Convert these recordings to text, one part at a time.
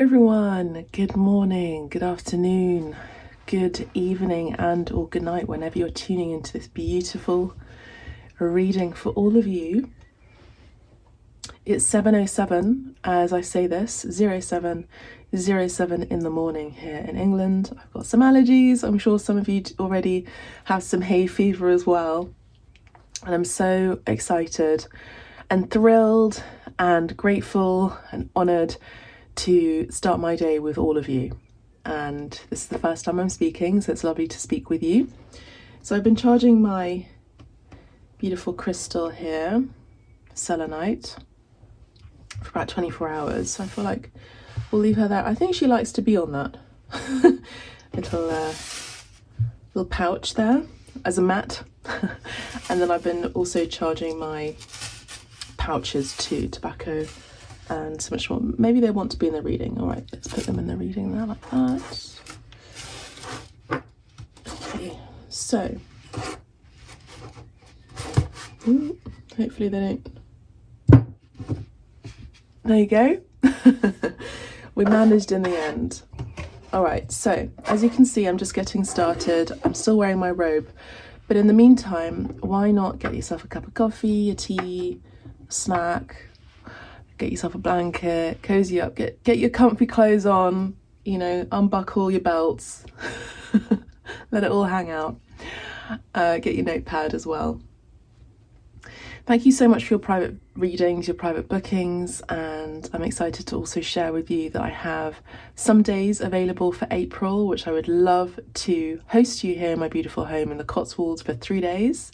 everyone, good morning, good afternoon, good evening and or good night whenever you're tuning into this beautiful reading for all of you. It's 7:07 as I say this, 07:07 in the morning here in England. I've got some allergies. I'm sure some of you already have some hay fever as well. And I'm so excited and thrilled and grateful and honoured to start my day with all of you. And this is the first time I'm speaking, so it's lovely to speak with you. So I've been charging my beautiful crystal here, selenite, for about 24 hours. So I feel like we'll leave her there. I think she likes to be on that little pouch there as a mat. And then I've been also charging my pouches too, tobacco and so much more. Maybe they want to be in the reading. All right, let's put them in the reading there like that. Okay, so hopefully they don't. There you go. We managed in the end. All right, so as you can see, I'm just getting started. I'm still wearing my robe, but in the meantime, why not get yourself a cup of coffee, a tea, a snack, get yourself a blanket, cozy up, get your comfy clothes on, you know, unbuckle your belts, let it all hang out, get your notepad as well. Thank you so much for your private readings, your private bookings, and I'm excited to also share with you that I have some days available for April, which I would love to host you here in my beautiful home in the Cotswolds for 3 days.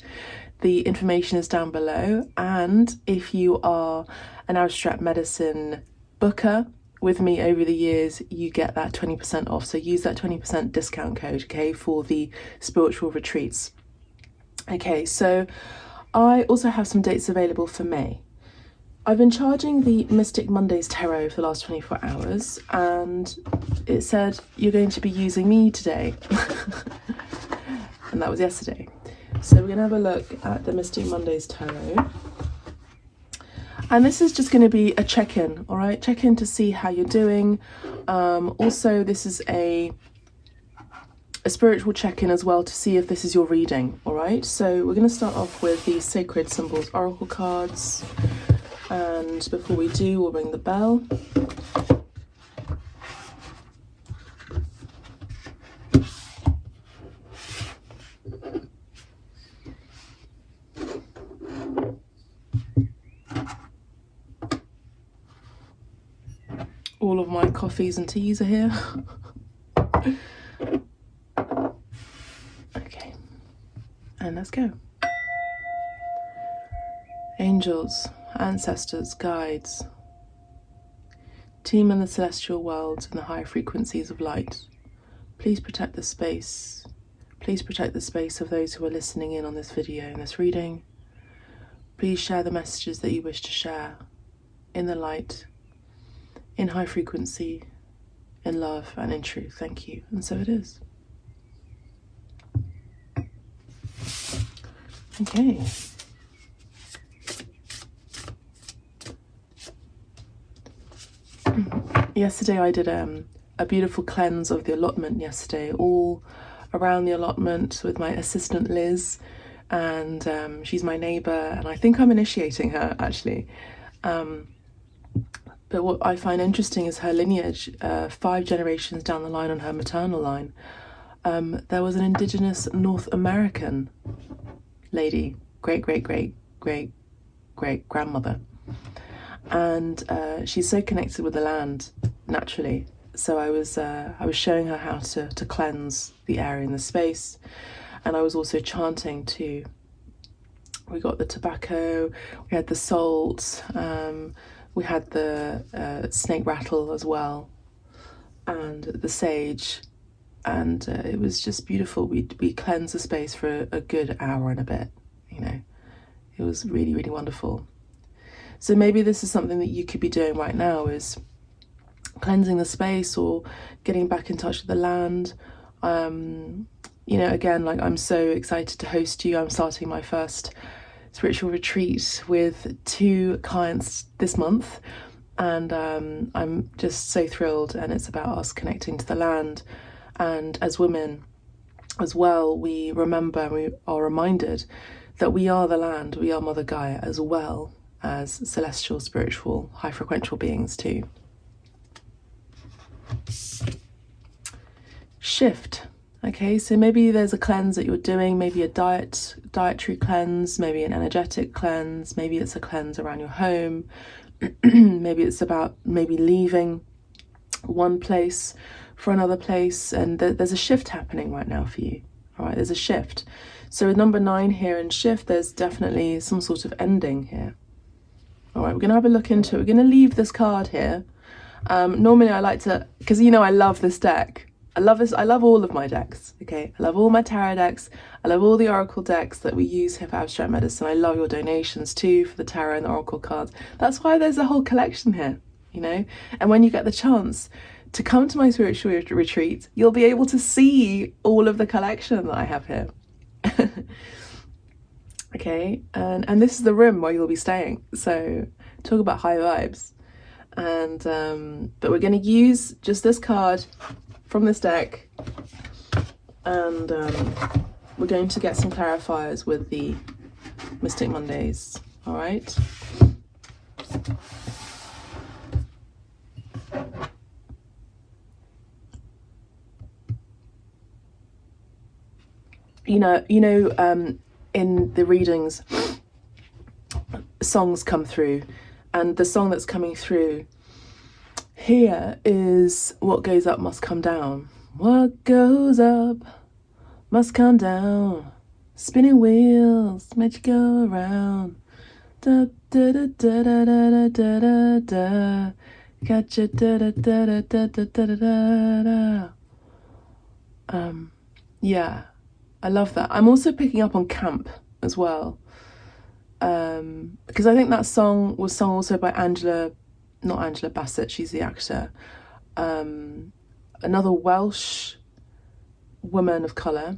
The information is down below, and if you are an abstract medicine booker with me over the years, you get that 20% off. So use that 20% discount code, okay, for the spiritual retreats. Okay, so I also have some dates available for May. I've been charging the Mystic Mondays Tarot for the last 24 hours, and it said you're going to be using me today. And that was yesterday. So we're going to have a look at the Mystic Mondays Tarot. And this is just going to be a check-in, all right? Check-in to see how you're doing. Also, this is a spiritual check-in as well to see if this is your reading, all right? So we're going to start off with the Sacred Symbols Oracle cards. And before we do, we'll ring the bell. All of my coffees and teas are here. Okay, and let's go. Angels, ancestors, guides, team in the celestial worlds and the high frequencies of light, please protect the space. Please protect the space of those who are listening in on this video and this reading. Please share the messages that you wish to share in the light, in high frequency, in love and in truth. Thank you. And so it is. Okay. Yesterday I did a beautiful cleanse of the allotment yesterday, all around the allotment with my assistant Liz, and she's my neighbour, and I think I'm initiating her actually. But what I find interesting is her lineage. 5 generations down the line on her maternal line, there was an indigenous North American lady, great-great-great-great-great-grandmother. And she's so connected with the land naturally. So I was showing her how to cleanse the area and the space. And I was also chanting too. We got the tobacco, we had the salt, we had the snake rattle as well, and the sage, and it was just beautiful. We cleansed the space for a good hour and a bit, you know. It was really, really wonderful. So maybe this is something that you could be doing right now, is cleansing the space or getting back in touch with the land. You know, again, like, I'm so excited to host you. I'm starting my first spiritual retreat with 2 clients this month, And I'm just so thrilled, and it's about us connecting to the land. And as women as well, we remember, we are reminded that we are the land, we are Mother Gaia, as well as celestial, spiritual, high frequential beings too. Shift. Okay, so maybe there's a cleanse that you're doing, maybe a dietary cleanse, maybe an energetic cleanse, maybe it's a cleanse around your home, maybe it's about leaving one place for another place, and there's a shift happening right now for you. All right, there's a shift. So with number 9 here in shift, there's definitely some sort of ending here. All right, we're going to have a look into it. We're going to leave this card here. Normally I like to, because I love this deck. I love this. I love all of my decks. Okay, I love all my tarot decks. I love all the oracle decks that we use here for abstract medicine. I love your donations too for the tarot and the oracle cards. That's why there's a whole collection here, And when you get the chance to come to my spiritual retreat, you'll be able to see all of the collection that I have here. Okay, and this is the room where you'll be staying. So talk about high vibes. And but we're going to use just this card from this deck, and we're going to get some clarifiers with the Mystic Mondays. All right. In the readings, songs come through, and the song that's coming through here is "What goes up must come down. What goes up must come down. Spinning wheels make you go around. Da da da da da da da da da. Gotcha da da da da da da da da da." Yeah, I love that. I'm also picking up on camp as well, because I think that song was sung also by not Angela Bassett, she's the actor, another Welsh woman of colour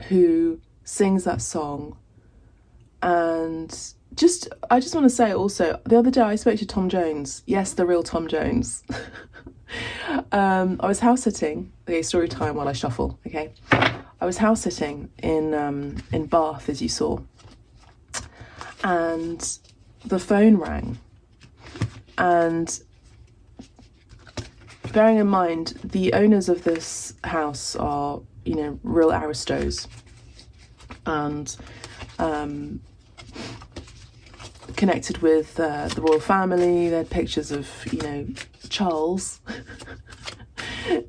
who sings that song. And I just want to say also, the other day I spoke to Tom Jones. Yes, the real Tom Jones. I was house sitting. Okay, story time while I shuffle. Okay, I was house sitting in Bath, as you saw, and the phone rang. And bearing in mind, the owners of this house are, real aristos, and connected with the royal family. They had pictures of, Charles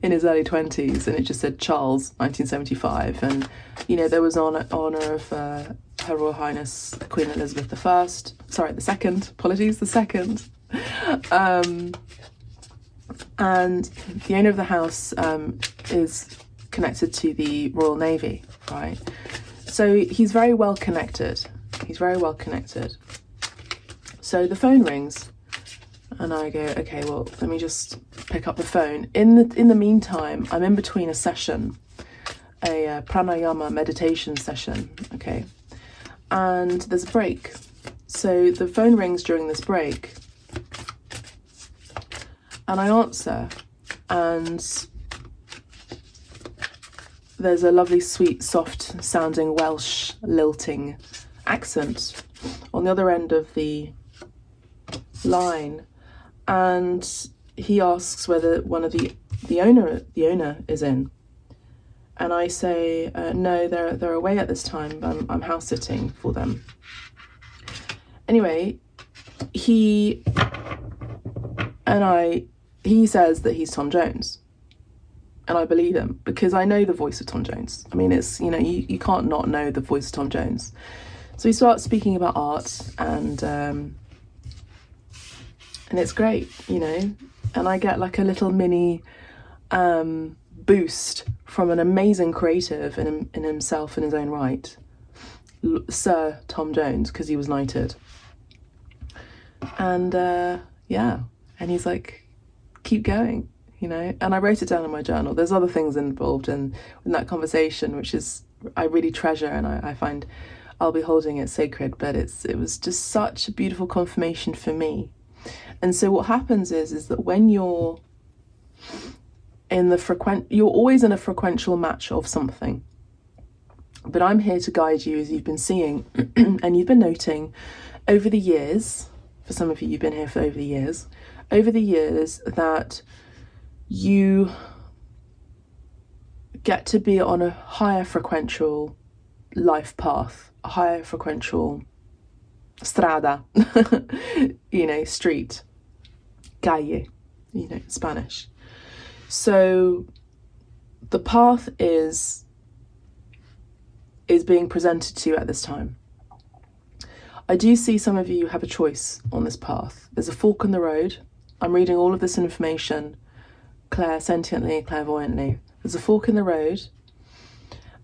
in his early 20s, and it just said Charles 1975, and there was honour of Her Royal Highness Queen Elizabeth I, sorry, the second, apologies, the second. And the owner of the house is connected to the Royal Navy, right? So he's very well connected. So the phone rings, and I go, okay, well, let me just pick up the phone. In the meantime, I'm in between a session, a pranayama meditation session, okay? And there's a break. So the phone rings during this break, and I answer, and there's a lovely, sweet, soft sounding Welsh lilting accent on the other end of the line, and he asks whether one of the owner is in, and I say no, they're away at this time. I'm house sitting for them. Anyway, he says that he's Tom Jones, and I believe him because I know the voice of Tom Jones. I mean, it's you can't not know the voice of Tom Jones. So he starts speaking about art, and it's great, and I get like a little mini boost from an amazing creative in himself in his own right, Sir Tom Jones, because he was knighted. And yeah, and he's like, keep going, and I wrote it down in my journal. There's other things involved in that conversation, which is I really treasure, and I find I'll be holding it sacred, but it was just such a beautiful confirmation for me And so what happens is that when you're in the you're always in a frequential match of something. But I'm here to guide you, as you've been seeing and you've been noting over the years, for some of you, you've been here for over the years, that you get to be on a higher frequential life path, a higher frequential strada, street, calle, Spanish. So the path is being presented to you at this time. I do see some of you have a choice on this path. There's a fork in the road. I'm reading all of this information clairsentiently, clairvoyantly. There's a fork in the road,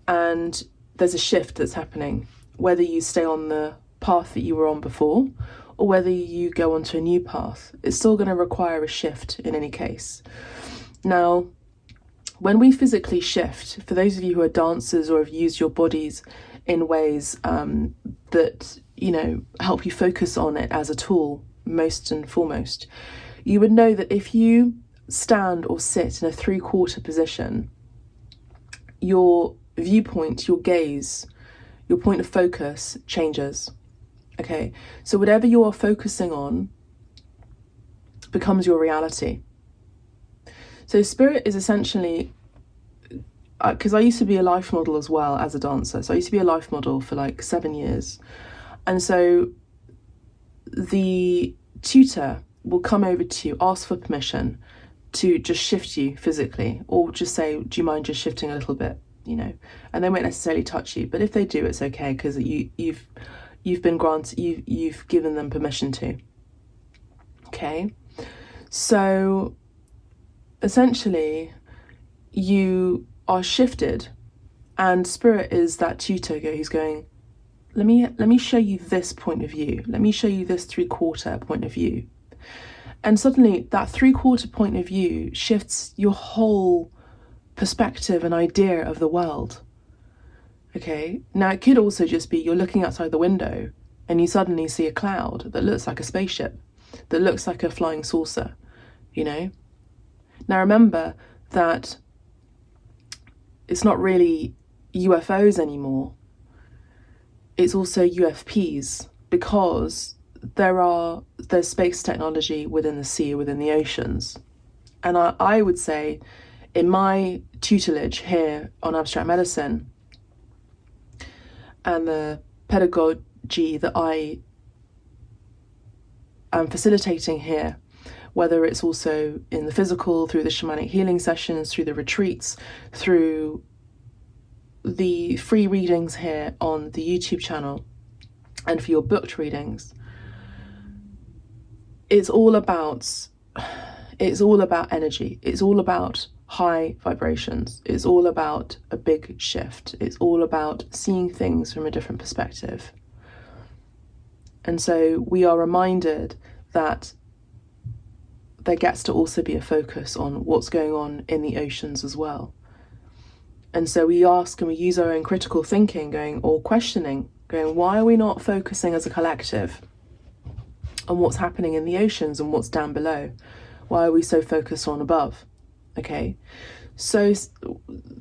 and there's a shift that's happening. Whether you stay on the path that you were on before, or whether you go onto a new path, it's still going to require a shift in any case. Now, when we physically shift, for those of you who are dancers or have used your bodies in ways that, help you focus on it as a tool, most and foremost, you would know that if you stand or sit in a 3/4 position, your viewpoint, your gaze, your point of focus changes. Okay, so whatever you are focusing on becomes your reality. So spirit is essentially, because I used to be a life model as well as a dancer. So I used to be a life model for like 7 years. And so the tutor will come over to you, ask for permission to just shift you physically, or just say, do you mind just shifting a little bit, and they won't necessarily touch you. But if they do, it's okay, because you've been granted, you've given them permission to. Okay, so essentially you are shifted, and spirit is that tutor who's going, let me show you this point of view, let me show you this 3/4 point of view. And suddenly that 3/4 point of view shifts your whole perspective and idea of the world. Okay, now it could also just be you're looking outside the window and you suddenly see a cloud that looks like a spaceship, that looks like a flying saucer, Now remember that it's not really UFOs anymore, it's also UFPs, because there's space technology within the sea, within the oceans. And I would say, in my tutelage here on abstract medicine and the pedagogy that I am facilitating here, whether it's also in the physical, through the shamanic healing sessions, through the retreats, through the free readings here on the YouTube channel, and for your booked readings, it's all about energy. It's all about high vibrations. It's all about a big shift. It's all about seeing things from a different perspective. And so we are reminded that there gets to also be a focus on what's going on in the oceans as well. And so we ask and we use our own critical thinking, questioning, why are we not focusing as a collective on what's happening in the oceans and what's down below? Why are we so focused on above? Okay, so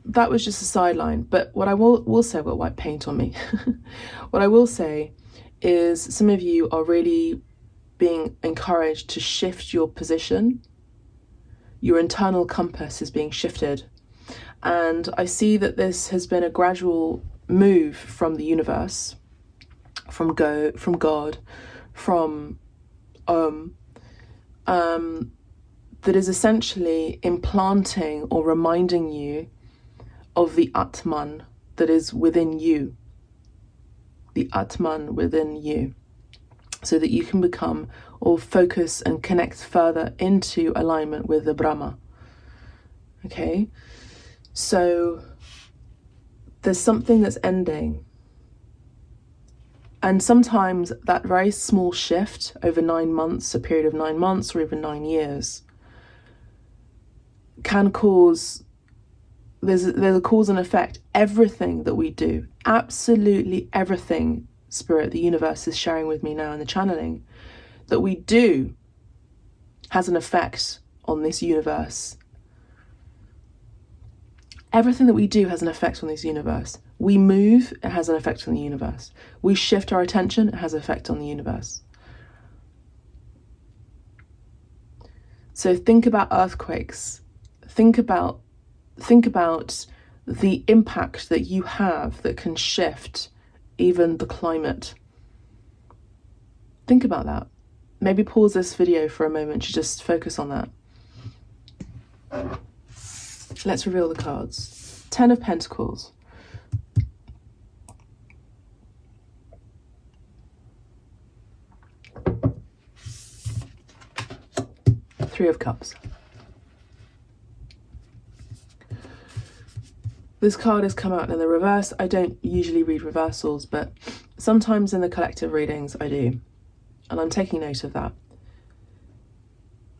that was just a sideline. But what I will say, I've got white paint on me. What I will say is some of you are really being encouraged to shift your position. Your internal compass is being shifted. And I see that this has been a gradual move from the universe, from God, from that is essentially implanting or reminding you of the Atman that is within you. The Atman within you. So that you can become or focus and connect further into alignment with the Brahma. Okay? So there's something that's ending. And sometimes that very small shift over 9 months, a period of 9 months or even 9 years, can cause, there's a cause and effect. Everything that we do, absolutely everything, Spirit, the universe is sharing with me now in the channeling, that we do has an effect on this universe. Everything that we do has an effect on this universe. We move, it has an effect on the universe. We shift our attention, it has an effect on the universe. So think about earthquakes. Think about the impact that you have that can shift even the climate. Think about that. Maybe pause this video for a moment to just focus on that. Let's reveal the cards. 10 of Pentacles. Three of Cups. This card has come out in the reverse. I don't usually read reversals, but sometimes in the collective readings I do. And I'm taking note of that.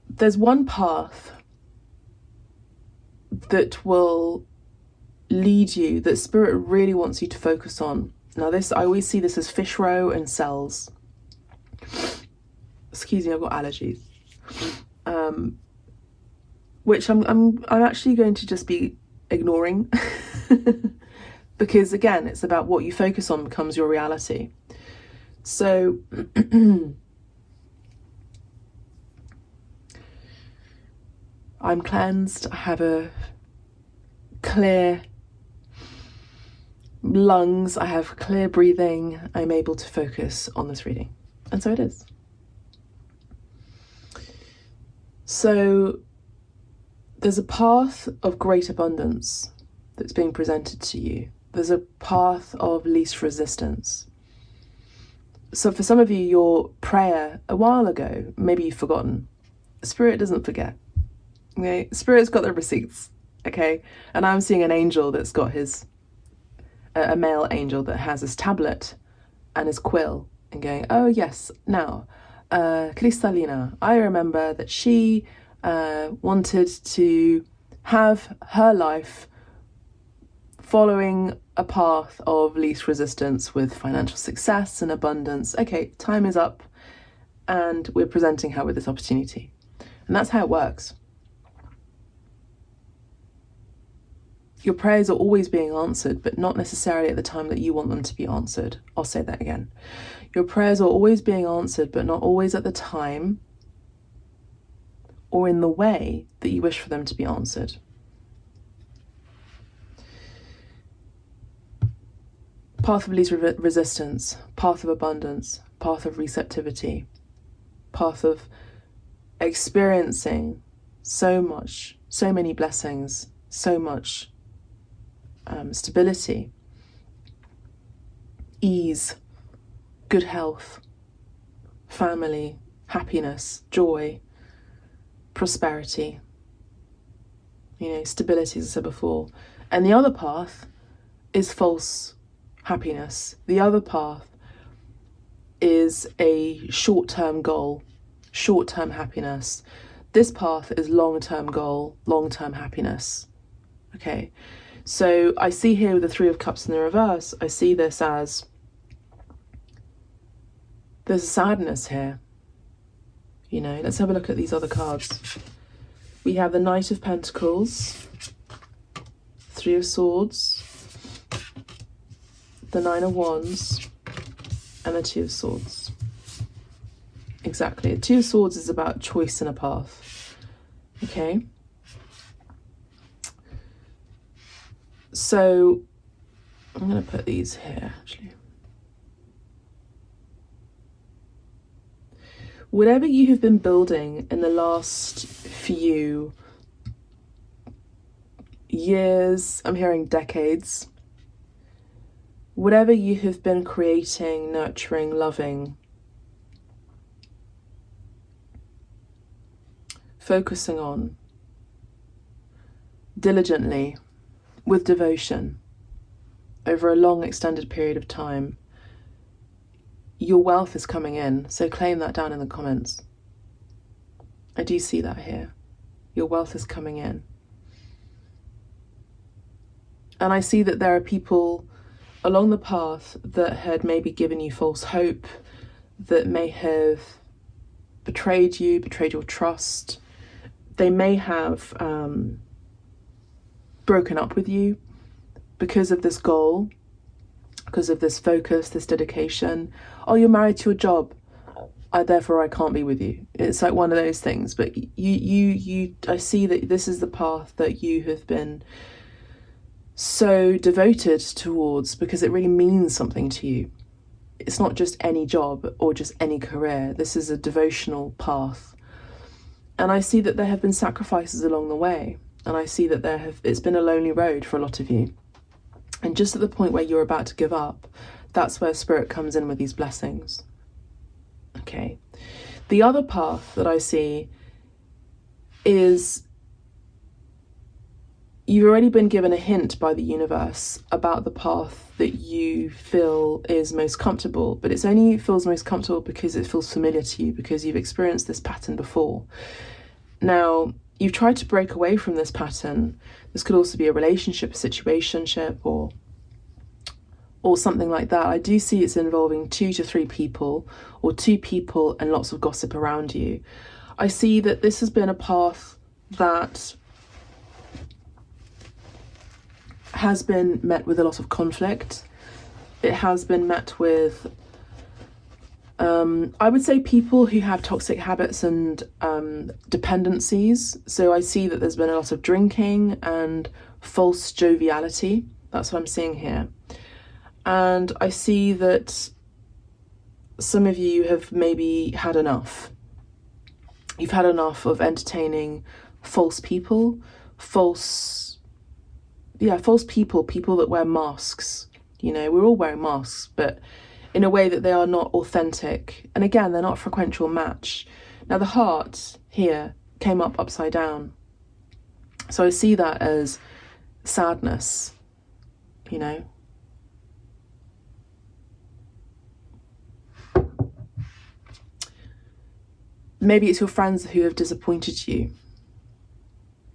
There's one path that will lead you, that Spirit really wants you to focus on. Now this, I always see this as fish roe and cells. Excuse me, I've got allergies. Which I'm actually going to just be ignoring because again, it's about what you focus on becomes your reality. So I'm cleansed, I have a clear lungs, I have clear breathing, I'm able to focus on this reading. And so it is. So there's a path of great abundance that's being presented to you. There's a path of least resistance. So for some of you, your prayer a while ago, maybe you've forgotten. Spirit doesn't forget. Okay? Spirit's got the receipts. Okay? And I'm seeing an angel that's got a male angel that has his tablet and his quill and going, oh yes, now, Cristallina, I remember that she wanted to have her life following a path of least resistance with financial success and abundance. Okay, time is up and we're presenting her with this opportunity. And that's how it works. Your prayers are always being answered, but not necessarily at the time that you want them to be answered. I'll say that again. Your prayers are always being answered, but not always at the time or in the way that you wish for them to be answered. Path of least resistance, path of abundance, path of receptivity, path of experiencing so much, so many blessings, so much stability, ease, good health, family, happiness, joy, prosperity, stability, as I said before. And the other path is false happiness. The other path is a short-term goal, short-term happiness. This path is long-term goal, long-term happiness. Okay, so I see here with the Three of Cups in the reverse, I see this as there's a sadness here. Let's have a look at these other cards. We have the Knight of Pentacles, Three of Swords, the Nine of Wands, and the Two of Swords. Exactly. The Two of Swords is about choice and a path. Okay. So I'm going to put these here, actually. Whatever you have been building in the last few years, I'm hearing decades, whatever you have been creating, nurturing, loving, focusing on diligently, with devotion, over a long extended period of time, your wealth is coming in. So claim that down in the comments. I do see that here. Your wealth is coming in. And I see that there are people along the path that had maybe given you false hope, that may have betrayed you, betrayed your trust. They may have broken up with you because of this goal, because of this focus, this dedication. Oh, you're married to your job, therefore I can't be with you. It's like one of those things. But I see that this is the path that you have been so devoted towards because it really means something to you. It's not just any job or just any career. This is a devotional path. And I see that there have been sacrifices along the way. And I see that it's been a lonely road for a lot of you. And just at the point where you're about to give up, that's where Spirit comes in with these blessings. Okay. The other path that I see is you've already been given a hint by the universe about the path that you feel is most comfortable, but it's only feels most comfortable because it feels familiar to you, because you've experienced this pattern before. Now, you've tried to break away from this pattern. This could also be a relationship, a situationship, or something like that. I do see it's involving 2 to 3 people, or 2 people and lots of gossip around you. I see that this has been a path that has been met with a lot of conflict. It has been met with, I would say, people who have toxic habits and dependencies. So I see that there's been a lot of drinking and false joviality. That's what I'm seeing here. And I see that some of you have maybe had enough. You've had enough of entertaining false people, false people that wear masks. You know, we're all wearing masks, but in a way that they are not authentic. And again, they're not a frequential match. Now, the heart here came up upside down. So I see that as sadness, you know. Maybe it's your friends who have disappointed you.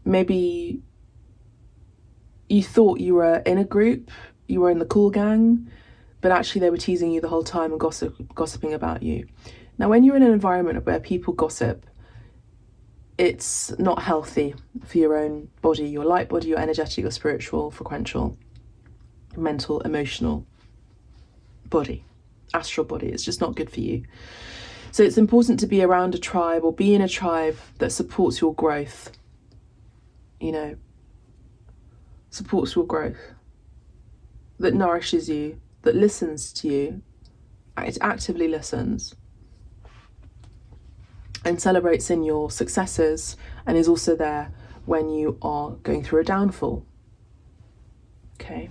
Maybe you thought you were in a group, you were in the cool gang, but actually they were teasing you the whole time and gossiping about you. Now, when you're in an environment where people gossip, it's not healthy for your own body, your light body, your energetic, your spiritual, frequential, mental, emotional body, astral body. It's just not good for you. So it's important to be around a tribe or be in a tribe that supports your growth, you know, supports your growth, that nourishes you, that listens to you, it actively listens and celebrates in your successes and is also there when you are going through a downfall. Okay.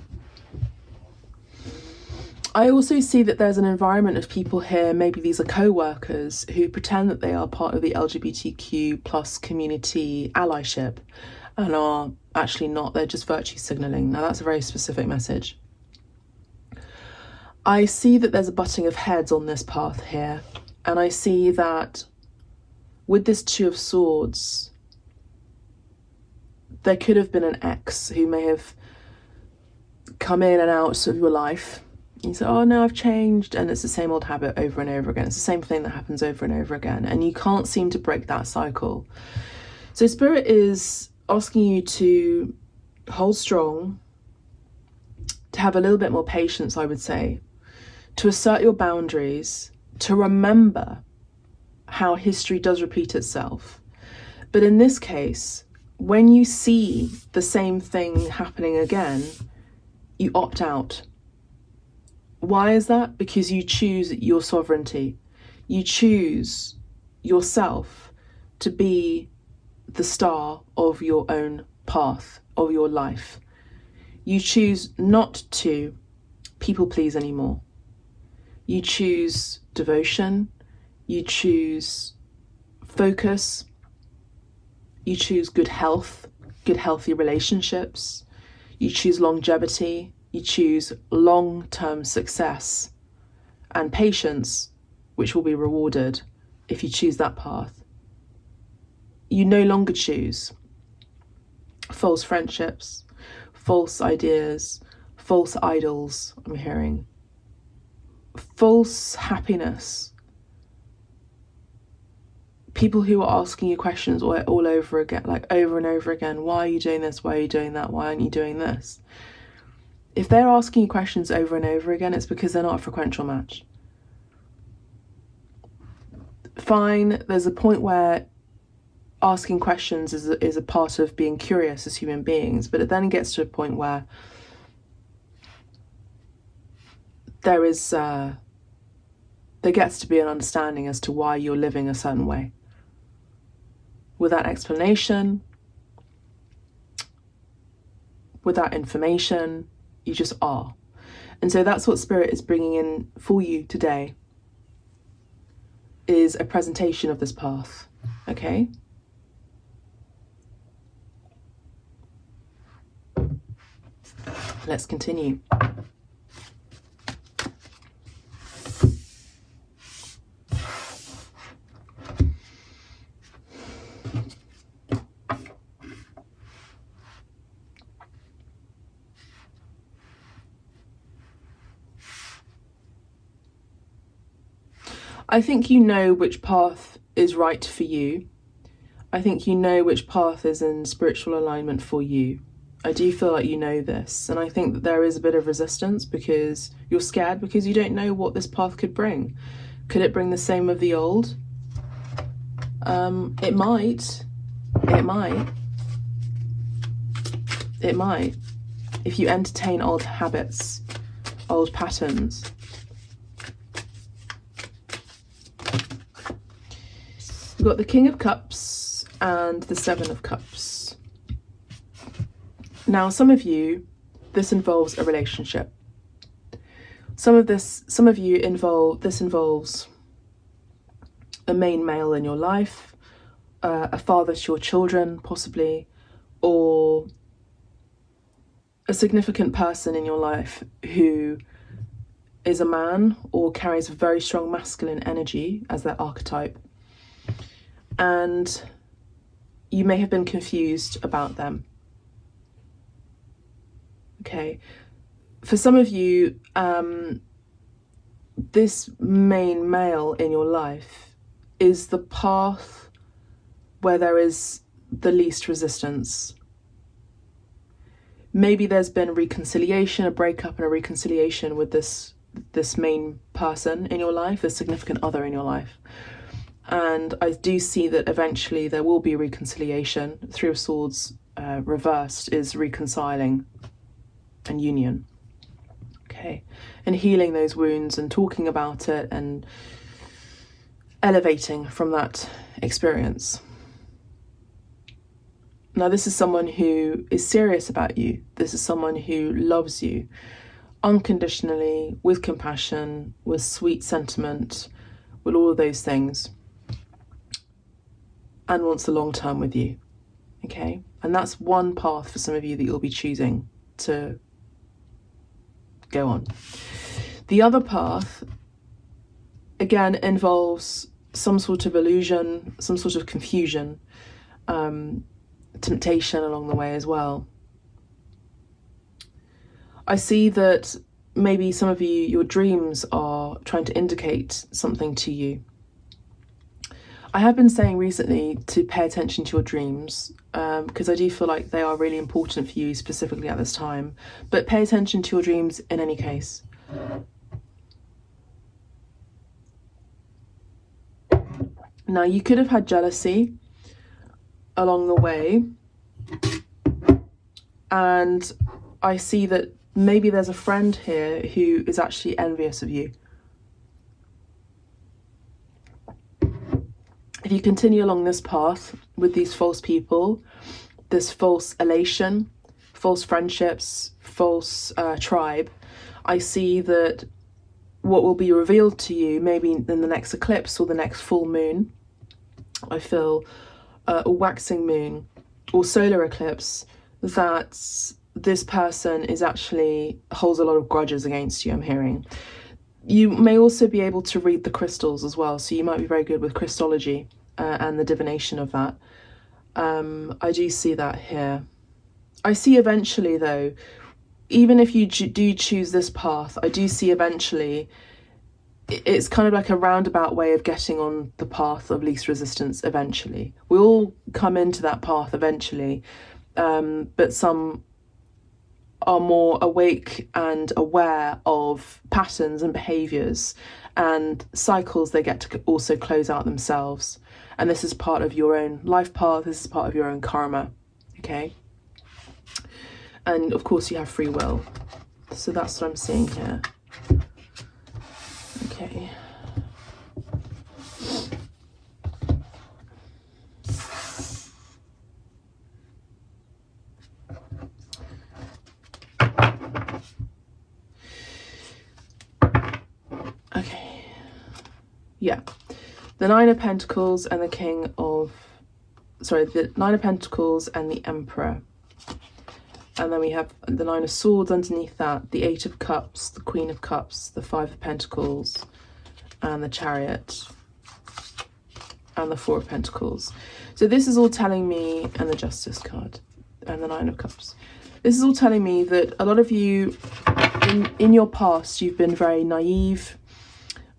I also see that there's an environment of people here, maybe these are co-workers who pretend that they are part of the LGBTQ plus community allyship and are actually not, they're just virtue signaling. Now that's a very specific message. I see that there's a butting of heads on this path here, and I see that with this 2 of Swords, there could have been an ex who may have come in and out of your life. You say, oh no, I've changed, and it's the same old habit over and over again. It's the same thing that happens over and over again, and you can't seem to break that cycle. So Spirit is asking you to hold strong, to have a little bit more patience, I would say, to assert your boundaries, to remember how history does repeat itself. But in this case, when you see the same thing happening again, you opt out. Why is that? Because you choose your sovereignty. You choose yourself to be the star of your own path, of your life. You choose not to people please anymore. You choose devotion. You choose focus. You choose good health, good healthy relationships. You choose longevity. You choose long-term success and patience, which will be rewarded if you choose that path. You no longer choose false friendships, false ideas, false idols, I'm hearing, false happiness. people who are asking you questions all over again, like over and over again. Why are you doing this? Why are you doing that? Why aren't you doing this? If they're asking you questions over and over again, it's because they're not a frequential match. Fine, there's a point where asking questions is a part of being curious as human beings, but it then gets to a point where there gets to be an understanding as to why you're living a certain way. Without explanation, without information, you just are. And so that's what Spirit is bringing in for you today, is a presentation of this path, okay? Let's continue. I think you know which path is right for you. I think you know which path is in spiritual alignment for you. I do feel like you know this, and I think that there is a bit of resistance because you're scared, because you don't know what this path could bring. Could it bring the same of the old? It might. It might. It might. If you entertain old habits, old patterns. We've got the King of Cups and the Seven of Cups. Now, some of you, this involves a relationship. This involves a main male in your life, a father to your children, possibly, or a significant person in your life who is a man or carries a very strong masculine energy as their archetype. And you may have been confused about them. Okay, for some of you, this main male in your life is the path where there is the least resistance. Maybe there's been reconciliation, a breakup and a reconciliation with this main person in your life, a significant other in your life. And I do see that eventually there will be reconciliation. Three of Swords reversed is reconciling and union. Okay, and healing those wounds and talking about it and elevating from that experience. Now, this is someone who is serious about you. This is someone who loves you unconditionally, with compassion, with sweet sentiment, with all of those things, and wants the long term with you. Okay, and that's one path for some of you that you'll be choosing to go on. The other path, again, involves some sort of illusion, some sort of confusion, temptation along the way as well. I see that maybe some of you, your dreams are trying to indicate something to you. I have been saying recently to pay attention to your dreams, because I do feel like they are really important for you specifically at this time, but pay attention to your dreams in any case. Now, you could have had jealousy along the way, and I see that maybe there's a friend here who is actually envious of you. If you continue along this path with these false people, this false elation, false friendships, false tribe, I see that what will be revealed to you, maybe in the next eclipse or the next full moon, I feel a waxing moon or solar eclipse, that this person is actually holds a lot of grudges against you, I'm hearing. You may also be able to read the crystals as well, so you might be very good with Cristallology and the divination of that. I do see that here. I see eventually, though, even if you do choose this path, I do see eventually it's kind of like a roundabout way of getting on the path of least resistance eventually. We all come into that path eventually, but some are more awake and aware of patterns and behaviours and cycles they get to also close out themselves. And this is part of your own life path, this is part of your own karma, okay? And of course you have free will. So that's what I'm seeing here. Okay. Okay. Yeah. The Nine of Pentacles and the King of... Sorry, the Nine of Pentacles and the Emperor. And then we have the Nine of Swords underneath that, the Eight of Cups, the Queen of Cups, the Five of Pentacles, and the Chariot, and the Four of Pentacles. So this is all telling me, and the Justice card, and the Nine of Cups. This is all telling me that a lot of you, in your past, you've been very naive,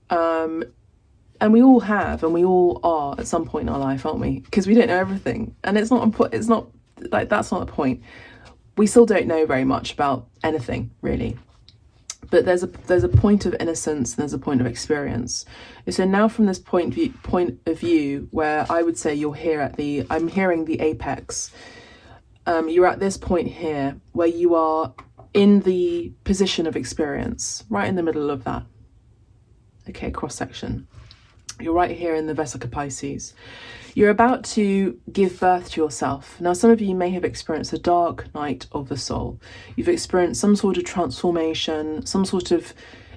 and we all have, and we all are at some point in our life, aren't we? Because we don't know everything, and it's not like, that's not the point. We still don't know very much about anything, really. But there's a point of innocence and there's a point of experience. And so now from this point of view, where I would say you're here at I'm hearing the apex. You're at this point here where you are in the position of experience, right in the middle of that. Okay, cross section. You're right here in the Vesica Pisces. You're about to give birth to yourself. Now, some of you may have experienced a dark night of the soul. You've experienced some sort of transformation, some sort of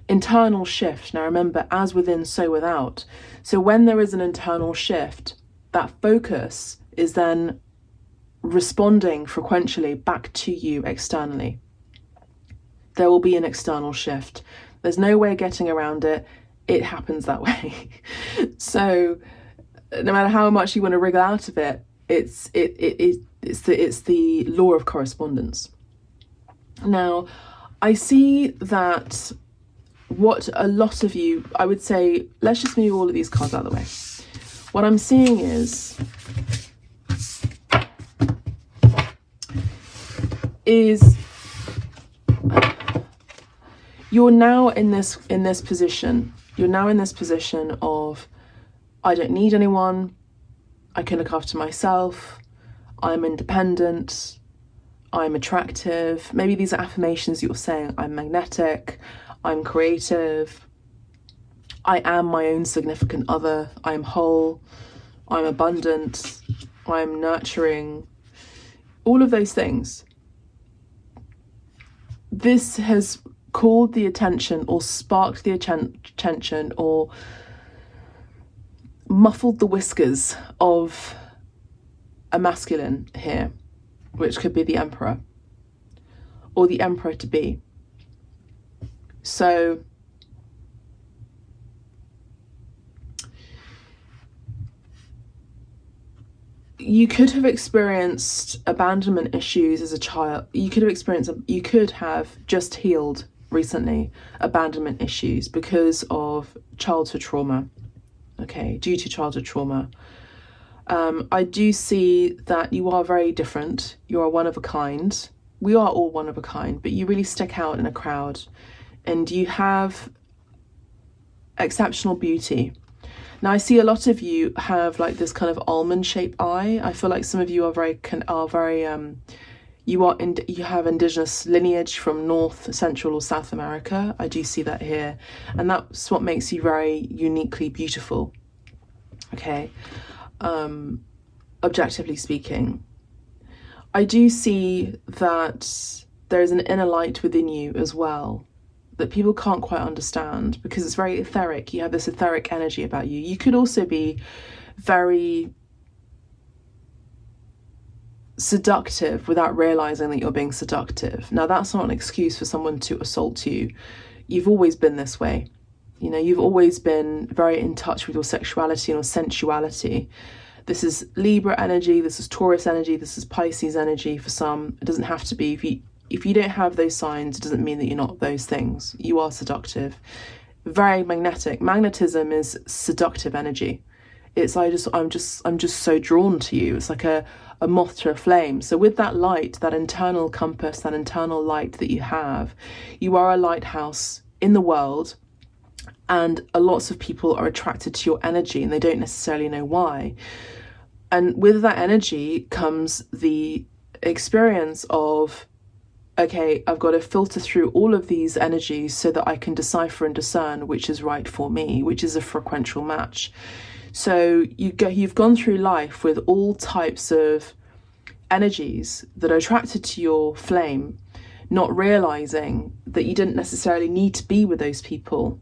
internal shift. Now, remember, as within, so without. So when there is an internal shift, that focus is then responding frequentially back to you externally. There will be an external shift. There's no way of getting around it. It happens that way. So no matter how much you want to wriggle out of it, it's the law of correspondence. Now, I see that what a lot of you, I would say, let's just move all of these cards out of the way. What I'm seeing is you're now in this position. You're now in this position of, I don't need anyone, I can look after myself, I'm independent, I'm attractive. Maybe these are affirmations you're saying. I'm magnetic, I'm creative, I am my own significant other, I'm whole, I'm abundant, I'm nurturing, all of those things. This has called the attention or sparked the attention or muffled the whiskers of a masculine here, which could be the Emperor or the Emperor to be. So you could have experienced abandonment issues as a child. You could have just healed recently abandonment issues because of childhood trauma. Okay, due to childhood trauma. I do see that you are very different. You are one of a kind. We are all one of a kind, but you really stick out in a crowd and you have exceptional beauty. Now, I see a lot of you have like this kind of almond-shaped eye. I feel like some of you you have indigenous lineage from North, Central or South America. I do see that here. And that's what makes you very uniquely beautiful. Okay. Objectively speaking. I do see that there is an inner light within you as well that people can't quite understand because it's very etheric. You have this etheric energy about you. You could also be very seductive without realizing that you're being seductive. Now, that's not an excuse for someone to assault you. You've always been this way. You know, you've always been very in touch with your sexuality and your sensuality. This is Libra energy, this is Taurus energy, this is Pisces energy for some. It doesn't have to be. If you don't have those signs, it doesn't mean that you're not those things. You are seductive. very magnetic. Magnetism is seductive energy. It's I'm just so drawn to you. It's like a moth to a flame. So with that light, that internal compass, that internal light that you have, you are a lighthouse in the world, and lots of people are attracted to your energy and they don't necessarily know why. And with that energy comes the experience of, okay, I've got to filter through all of these energies so that I can decipher and discern which is right for me, which is a frequential match. So you've gone through life with all types of energies that are attracted to your flame, not realizing that you didn't necessarily need to be with those people.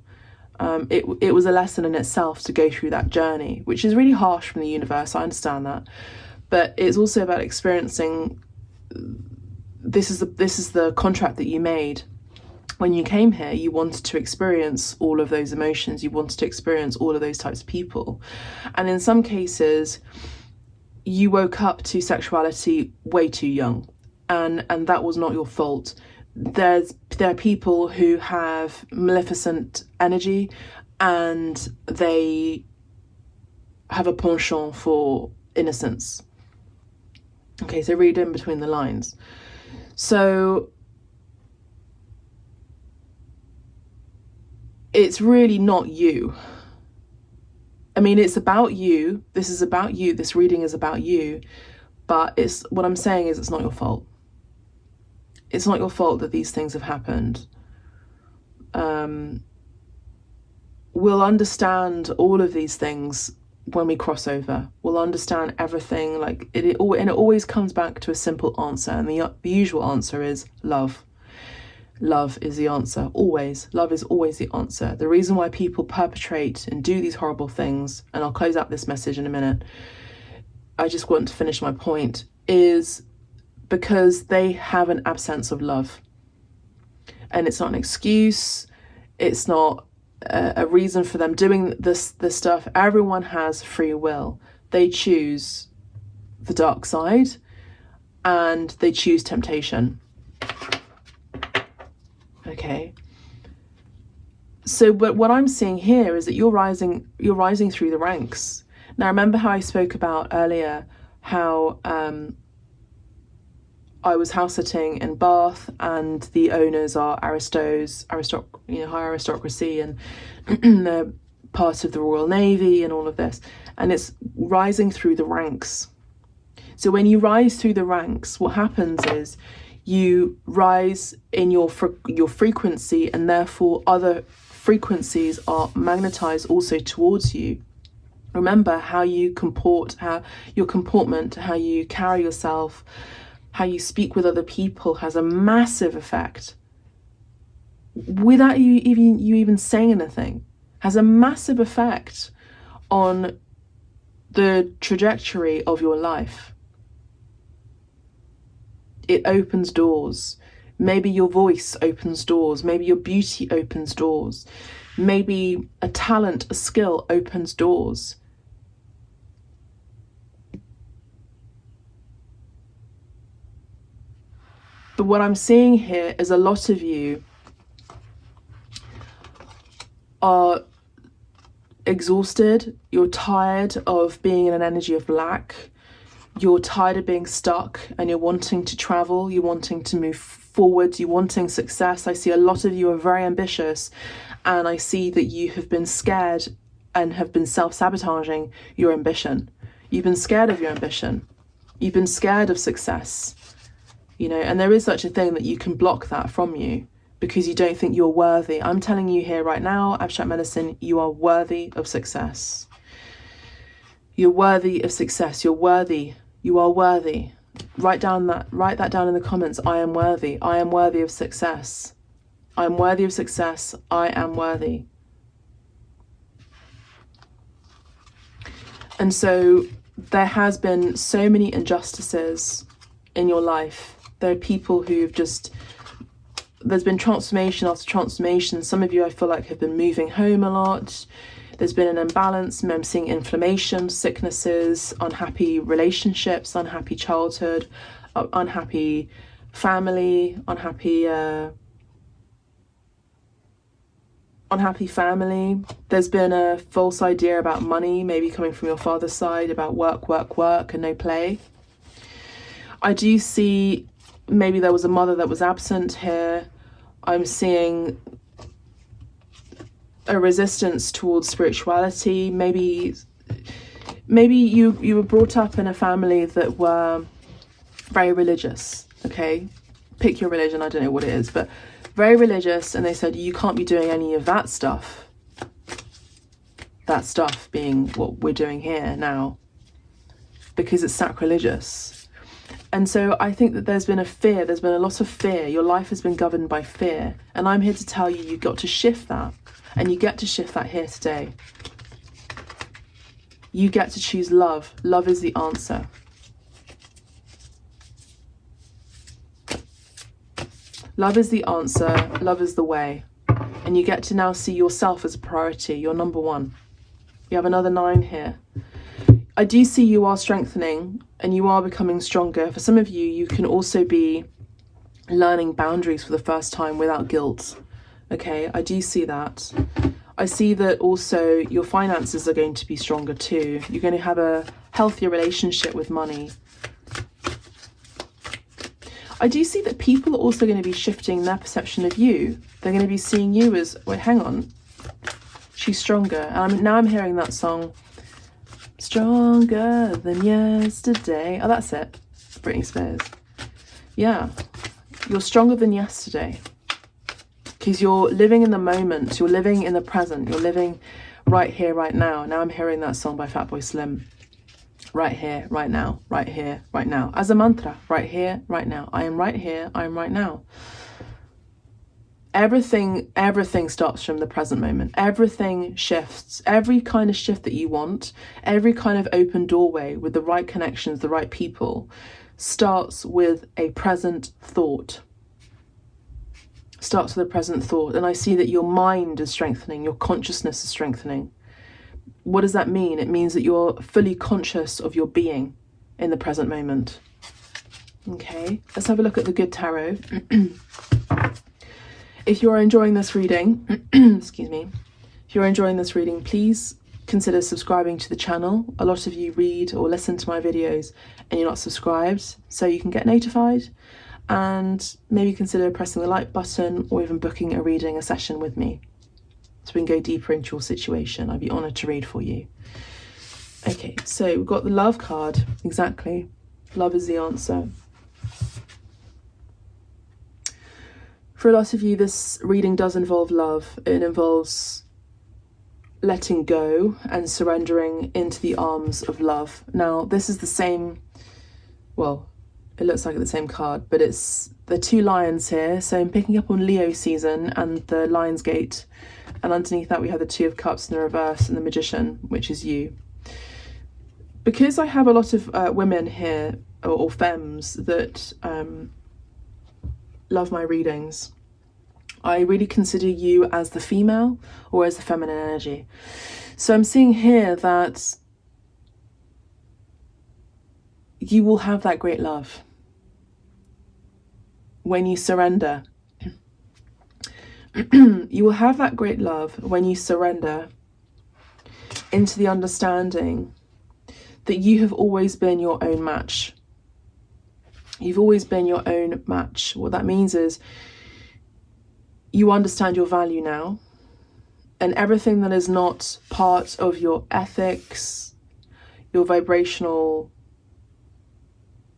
It was a lesson in itself to go through that journey, which is really harsh from the universe. I understand that, but it's also about experiencing. This is the contract that you made when you came here. You wanted to experience all of those emotions. You wanted to experience all of those types of people, and in some cases, you woke up to sexuality way too young, and that was not your fault. There are people who have maleficent energy and they have a penchant for innocence. Okay, so read in between the lines. So it's really not you. I mean, it's about you. This is about you. This reading is about you. But what I'm saying is it's not your fault. It's not your fault that these things have happened. We'll understand all of these things when we cross over. We'll understand everything. Like and it always comes back to a simple answer. And the usual answer is love. Love is the answer, always. Love is always the answer. The reason why people perpetrate and do these horrible things, and I'll close out this message in a minute, I just want to finish my point, is because they have an absence of love. And it's not an excuse. It's not a reason for them doing this stuff. Everyone has free will. They choose the dark side and they choose temptation. Okay. So, but what I'm seeing here is that you're rising through the ranks. Now, remember how I spoke about earlier how I was house sitting in Bath, and the owners are high aristocracy, and they're part of the Royal Navy and all of this. And it's rising through the ranks. So when you rise through the ranks, what happens is you rise in your frequency, and therefore other frequencies are magnetized also towards you. Remember how you comport, how your comportment, how you carry yourself, how you speak with other people has a massive effect. Without you even saying anything, has a massive effect on the trajectory of your life. It opens doors. Maybe your voice opens doors. Maybe your beauty opens doors. Maybe a talent, a skill opens doors. But what I'm seeing here is a lot of you are exhausted. You're tired of being in an energy of lack. You're tired of being stuck, and you're wanting to travel. You're wanting to move forward. You're wanting success. I see a lot of you are very ambitious, and I see that you have been scared and have been self-sabotaging your ambition. You've been scared of your ambition. You've been scared of success. You know, and there is such a thing that you can block that from you because you don't think you're worthy. I'm telling you here right now, Abstract Medicine, you are worthy of success. You're worthy of success. You're worthy. You are worthy. Write that down in the comments. I am worthy. I am worthy of success. I am worthy of success. I am worthy. And so there has been so many injustices in your life. There are people who've there's been transformation after transformation. Some of you, I feel like, have been moving home a lot. There's been an imbalance. I'm seeing inflammation, sicknesses, unhappy relationships, unhappy childhood, unhappy family, unhappy unhappy family. There's been a false idea about money, maybe coming from your father's side, about work, work, work, and no play. I do see maybe there was a mother that was absent here. I'm seeing a resistance towards spirituality. Maybe you were brought up in a family that were very religious, okay? Pick your religion, I don't know what it is, but very religious, and they said you can't be doing any of that stuff. That stuff being what we're doing here now, because it's sacrilegious. And so I think that there's been a lot of fear. Your life has been governed by fear. And I'm here to tell you, you've got to shift that. And you get to shift that here today. You get to choose love. Love is the answer. Love is the answer. Love is the way. And you get to now see yourself as a priority. You're number one. You have another 9 here. I do see you are strengthening and you are becoming stronger. For some of you, you can also be learning boundaries for the first time without guilt. Okay, I do see that. I see that also your finances are going to be stronger too. You're going to have a healthier relationship with money. I do see that people are also going to be shifting their perception of you. They're going to be seeing you as, wait, hang on, she's stronger. And now I'm hearing that song, stronger than yesterday. Oh, that's it. Britney Spears. Yeah, you're stronger than yesterday. Because you're living in the moment, you're living in the present, you're living right here, right now. Now I'm hearing that song by Fatboy Slim. Right here, right now, right here, right now. As a mantra, right here, right now. I am right here, I am right now. Everything starts from the present moment. Everything shifts. Every kind of shift that you want, every kind of open doorway with the right connections, the right people, starts with a present thought. Starts with a present thought. And I see that your mind is strengthening, your consciousness is strengthening. What does that mean? It means that you're fully conscious of your being in the present moment. Okay, let's have a look at the good tarot. If you're enjoying this reading, excuse me, if you're enjoying this reading, please consider subscribing to the channel. A lot of you read or listen to my videos and you're not subscribed, so you can get notified. And maybe consider pressing the like button or even booking a reading, a session with me, so we can go deeper into your situation. I'd be honoured to read for you. Okay, so we've got the love card. Exactly. Love is the answer. For a lot of you, this reading does involve love. It involves letting go and surrendering into the arms of love. Now, this is the same, well, it looks like the same card, but it's the 2 lions here. So I'm picking up on Leo season and the Lion's Gate. And underneath that, we have the 2 of Cups in the reverse and the Magician, which is you. Because I have a lot of women here, or femmes, that love my readings, I really consider you as the female or as the feminine energy. So I'm seeing here that you will have that great love when you surrender. You will have that great love when you surrender into the understanding that you have always been your own match. You've always been your own match. What that means is you understand your value now, and everything that is not part of your ethics, your vibration,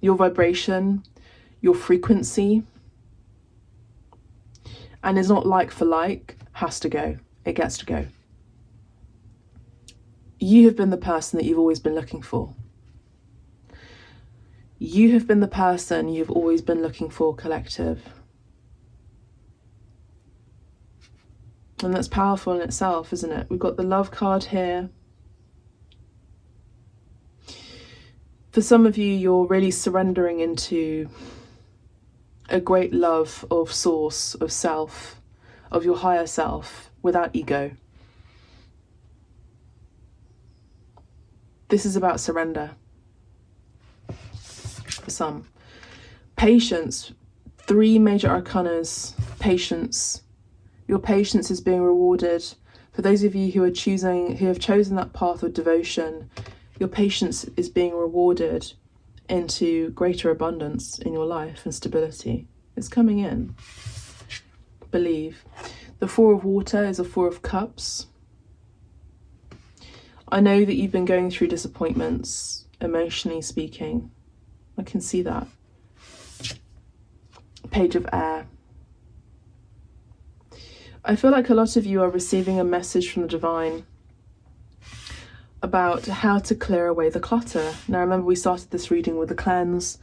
your frequency, and is not like for like, has to go. It gets to go. You have been the person that you've always been looking for. You have been the person you've always been looking for, collective. And that's powerful in itself, isn't it? We've got the love card here. For some of you, you're really surrendering into a great love of source, of self, of your higher self, without ego. This is about surrender. For some. Patience. 3 major arcanas. Patience. Your patience is being rewarded. For those of you who have chosen that path of devotion, your patience is being rewarded into greater abundance in your life and stability. It's coming in. Believe. The Four of Water is a Four of Cups. I know that you've been going through disappointments, emotionally speaking. I can see that. Page of Air. I feel like a lot of you are receiving a message from the divine about how to clear away the clutter. Now remember, we started this reading with a cleanse.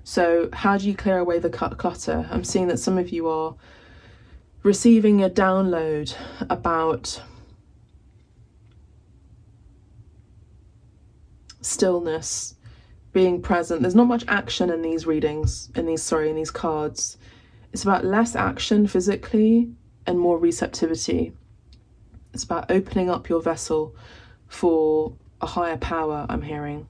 So how do you clear away the clutter? I'm seeing that some of you are receiving a download about stillness, being present. There's not much action in these readings, in these cards. It's about less action physically and more receptivity. It's about opening up your vessel for a higher power, I'm hearing.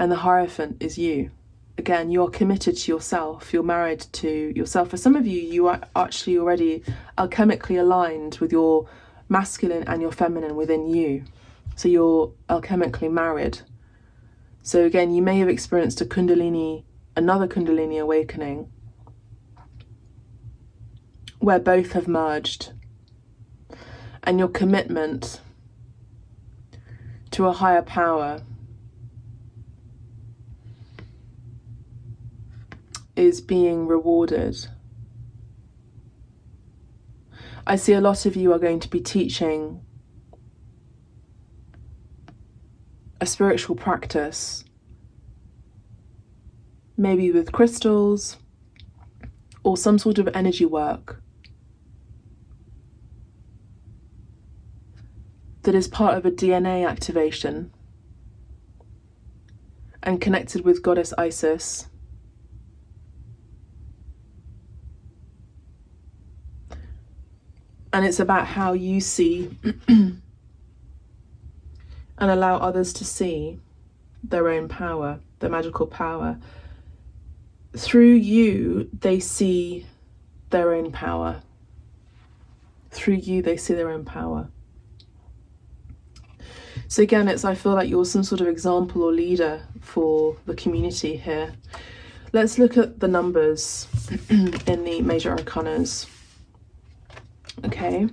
And the Hierophant is you. Again, you're committed to yourself. You're married to yourself. For some of you, you are actually already alchemically aligned with your masculine and your feminine within you. So you're alchemically married. So again, you may have experienced another Kundalini awakening where both have merged, and your commitment to a higher power is being rewarded. I see a lot of you are going to be teaching a spiritual practice, maybe with crystals or some sort of energy work that is part of a DNA activation and connected with Goddess Isis. And it's about how you see and allow others to see their own power, their magical power. Through you, they see their own power. Through you, they see their own power. So again, I feel like you're some sort of example or leader for the community here. Let's look at the numbers in the major arcanas. Okay.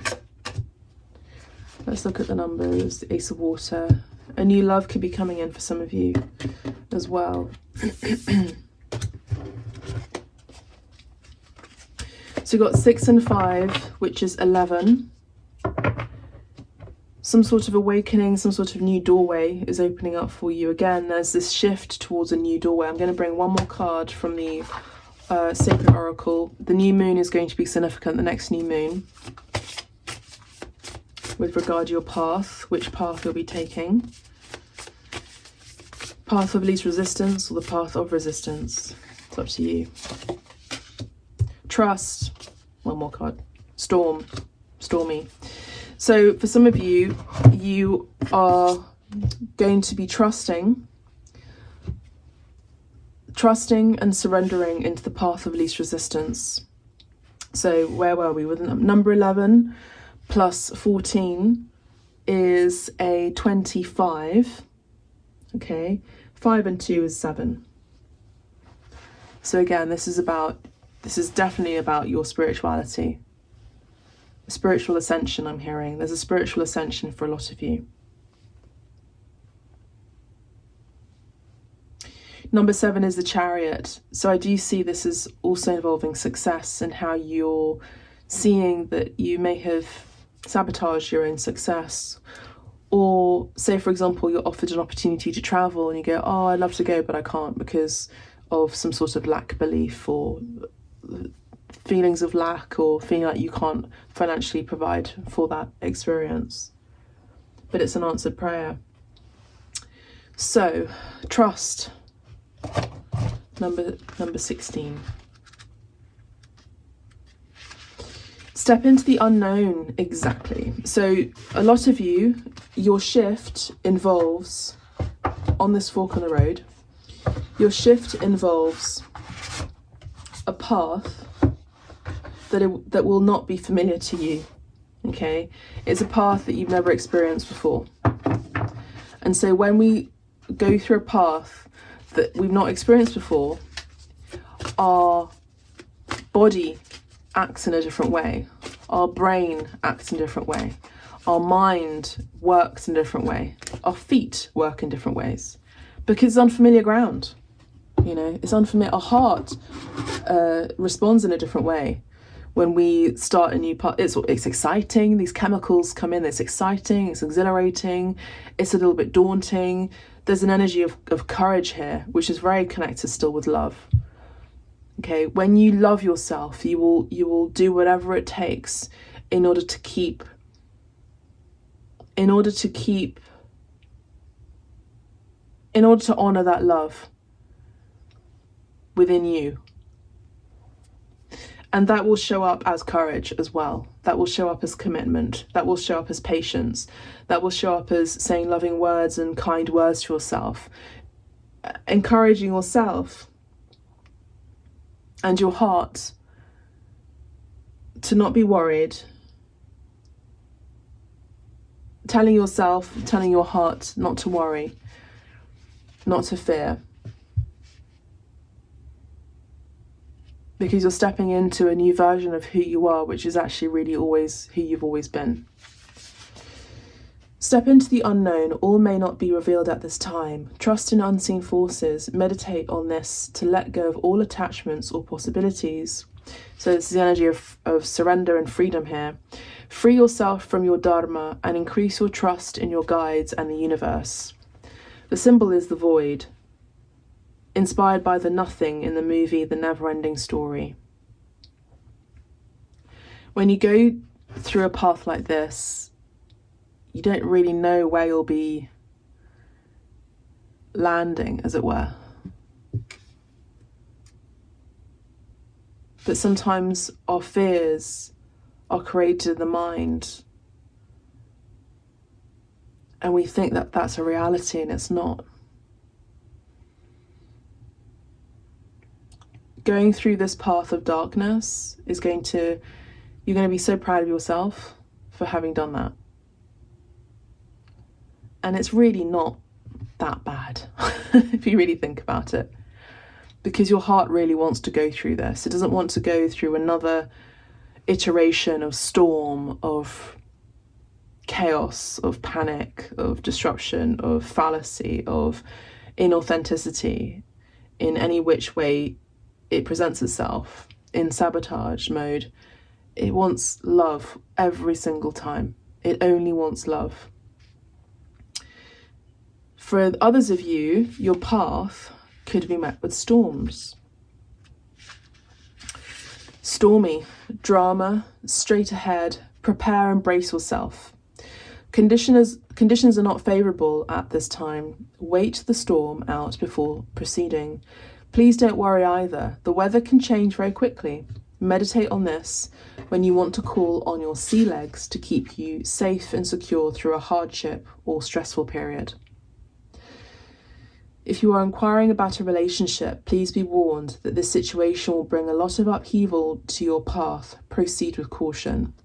Let's look at the numbers. The Ace of Water. A new love could be coming in for some of you as well. So we've got 6 and 5, which is 11. Some sort of awakening, some sort of new doorway is opening up for you. Again, there's this shift towards a new doorway. I'm going to bring one more card from the Sacred Oracle. The new moon is going to be significant, the next new moon, with regard to your path, which path you'll be taking. Path of least resistance or the path of resistance. It's up to you. Trust. One more card. Storm. Stormy. So for some of you, you are going to be trusting and surrendering into the path of least resistance. So where were we? With number 11 plus 14 is a 25. Okay, 5 and 2 is 7. So again, this is definitely about your spirituality. Spiritual ascension, I'm hearing. There's a spiritual ascension for a lot of you. Number 7 is the Chariot. So I do see this as also involving success and how you're seeing that you may have sabotaged your own success. Or say, for example, you're offered an opportunity to travel and you go, oh, I'd love to go, but I can't because of some sort of lack belief or feelings of lack, or feeling like you can't financially provide for that experience. But it's an answered prayer. So, trust. Number 16. Step into the unknown. Exactly. So a lot of you, your shift involves, on this fork on the road, your shift involves a path that will not be familiar to you. Okay, it's a path that you've never experienced before. And so when we go through a path that we've not experienced before, our body acts in a different way, our brain acts in a different way, our mind works in a different way, our feet work in different ways, because it's unfamiliar ground. You know, it's unfamiliar. Our heart responds in a different way when we start a new part. It's exciting. These chemicals come in. It's exciting. It's exhilarating. It's a little bit daunting. There's an energy of courage here, which is very connected still with love. Okay, when you love yourself, you will do whatever it takes in order to keep. In order to honor that love within you. And that will show up as courage as well. That will show up as commitment. That will show up as patience. That will show up as saying loving words and kind words to yourself. Encouraging yourself and your heart to not be worried. Telling your heart not to worry, not to fear. Because you're stepping into a new version of who you are, which is actually really always who you've always been. Step into the unknown. All may not be revealed at this time. Trust in unseen forces. Meditate on this to let go of all attachments or possibilities. So this is the energy of surrender and freedom here. Free yourself from your dharma and increase your trust in your guides and the universe. The symbol is the void, inspired by the nothing in the movie The Never-Ending Story. When you go through a path like this, you don't really know where you'll be landing, as it were. But sometimes our fears are created in the mind, and we think that that's a reality, and it's not. Going through this path of darkness is you're going to be so proud of yourself for having done that. And it's really not that bad, if you really think about it. Because your heart really wants to go through this. It doesn't want to go through another iteration of storm, of chaos, of panic, of disruption, of fallacy, of inauthenticity, in any which way it presents itself, in sabotage mode. It wants love every single time. It only wants love. For others of you, your path could be met with storms. Stormy, drama, straight ahead, prepare and brace yourself. Conditions are not favourable at this time. Wait the storm out before proceeding. Please don't worry either. The weather can change very quickly. Meditate on this when you want to call on your sea legs to keep you safe and secure through a hardship or stressful period. If you are inquiring about a relationship, please be warned that this situation will bring a lot of upheaval to your path. Proceed with caution.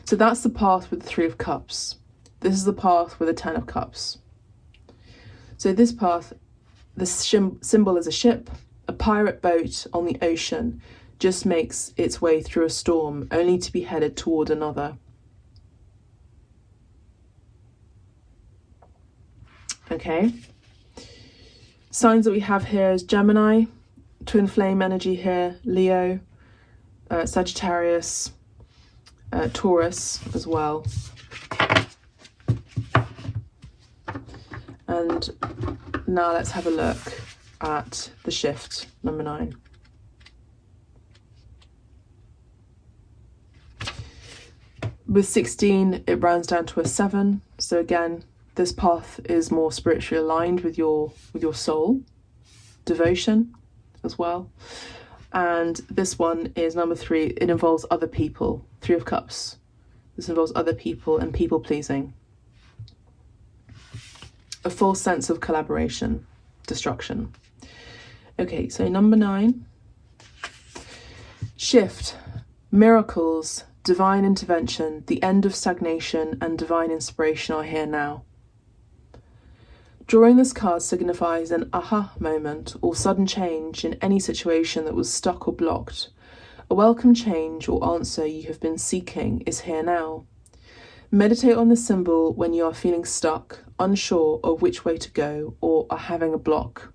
So that's the path with the 3 of Cups. This is the path with the 10 of Cups. So this path, this symbol is a ship. A pirate boat on the ocean just makes its way through a storm, only to be headed toward another. Okay. Signs that we have here is Gemini, twin flame energy here, Leo, Sagittarius, Taurus as well. And now let's have a look at the shift, number 9. With 16, it rounds down to a 7. So again, this path is more spiritually aligned with your soul, devotion as well. And this one is number 3. It involves other people, 3 of Cups. This involves other people and people pleasing. A false sense of collaboration, destruction. Okay, so number 9, shift. Miracles, divine intervention, the end of stagnation, and divine inspiration are here now. Drawing this card signifies an aha moment or sudden change in any situation that was stuck or blocked. A welcome change or answer you have been seeking is here now. Meditate on this symbol when you are feeling stuck, unsure of which way to go, or are having a block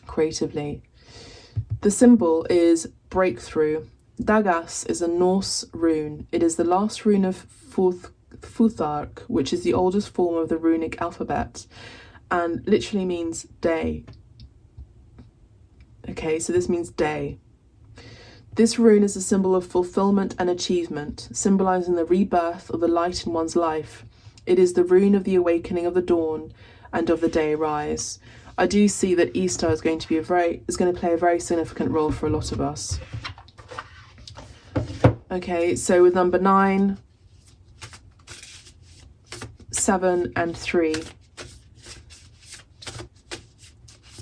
creatively. The symbol is breakthrough. Dagas is a Norse rune. It is the last rune of Futhark, which is the oldest form of the runic alphabet, and literally means day. Okay, so this means day. This rune is a symbol of fulfillment and achievement, symbolizing the rebirth of the light in one's life. It is the rune of the awakening of the dawn and of the day rise. I do see that Easter is going to play a very significant role for a lot of us. Okay, so with number 9, 7 and 3,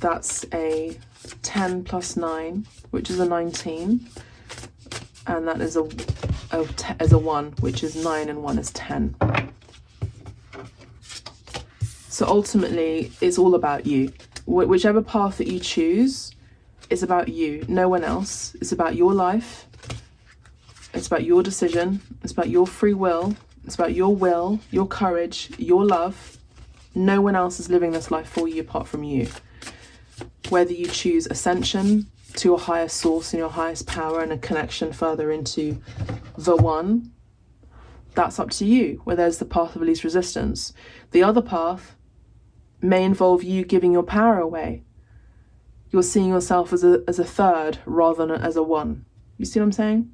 that's a 10 plus 9, which is a 19, and that is a 1, which is 9, and 1 is 10. So ultimately, it's all about you. Whichever path that you choose is about you, no one else. It's about your life. It's about your decision. It's about your free will. It's about your will, your courage, your love. No one else is living this life for you apart from you. Whether you choose ascension to a higher source and your highest power and a connection further into the one, that's up to you, where there's the path of least resistance. The other path may involve you giving your power away. You're seeing yourself as a third rather than as a one. You see what I'm saying?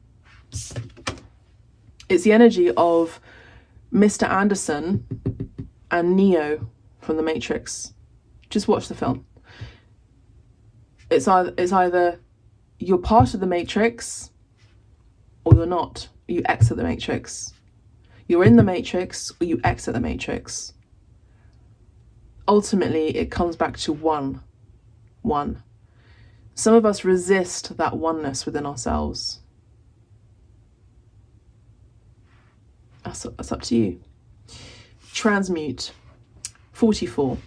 It's the energy of Mr. Anderson and Neo from The Matrix. Just watch the film. It's either you're part of the Matrix or you're not. You exit the Matrix. You're in the Matrix or you exit the Matrix. Ultimately, it comes back to one. Some of us resist that oneness within ourselves. That's up to you. Transmute. 44.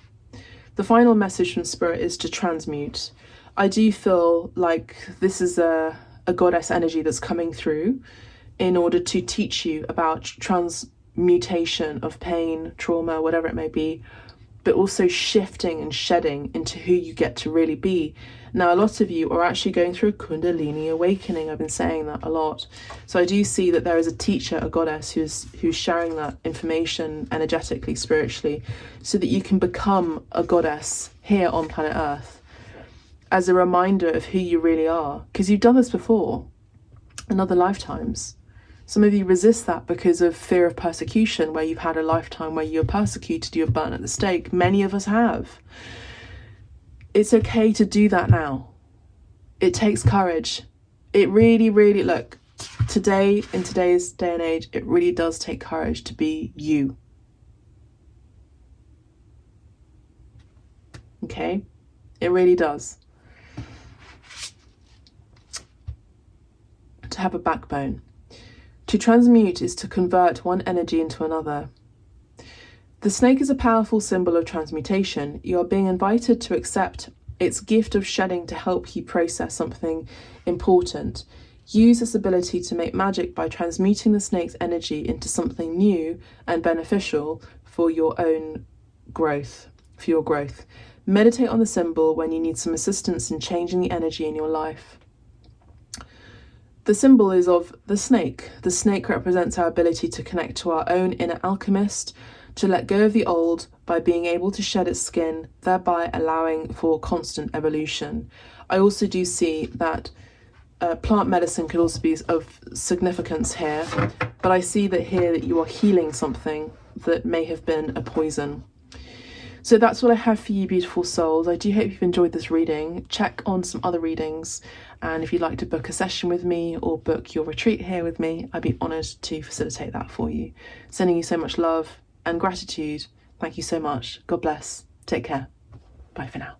The final message from Spirit is to transmute. I do feel like this is a goddess energy that's coming through in order to teach you about transmutation of pain, trauma, whatever it may be, but also shifting and shedding into who you get to really be. Now, a lot of you are actually going through a Kundalini awakening. I've been saying that a lot. So I do see that there is a teacher, a goddess, who's sharing that information energetically, spiritually, so that you can become a goddess here on planet Earth as a reminder of who you really are. Because you've done this before in other lifetimes. Some of you resist that because of fear of persecution, where you've had a lifetime where you were persecuted, you were burnt at the stake. Many of us have. It's okay to do that now. It takes courage. It really, really, look, today, in today's day and age, it really does take courage to be you. Okay? It really does. To have a backbone. To transmute is to convert one energy into another. The snake is a powerful symbol of transmutation. You are being invited to accept its gift of shedding to help you process something important. Use this ability to make magic by transmuting the snake's energy into something new and beneficial for your own growth, Meditate on the symbol when you need some assistance in changing the energy in your life. The symbol is of the snake. The snake represents our ability to connect to our own inner alchemist, to let go of the old by being able to shed its skin, thereby allowing for constant evolution. I also do see that plant medicine could also be of significance here, but I see that here that you are healing something that may have been a poison. So that's what I have for you, beautiful souls. I do hope you've enjoyed this reading. Check on some other readings, and if you'd like to book a session with me or book your retreat here with me, I'd be honoured to facilitate that for you. Sending you so much love and gratitude. Thank you so much. God bless. Take care. Bye for now.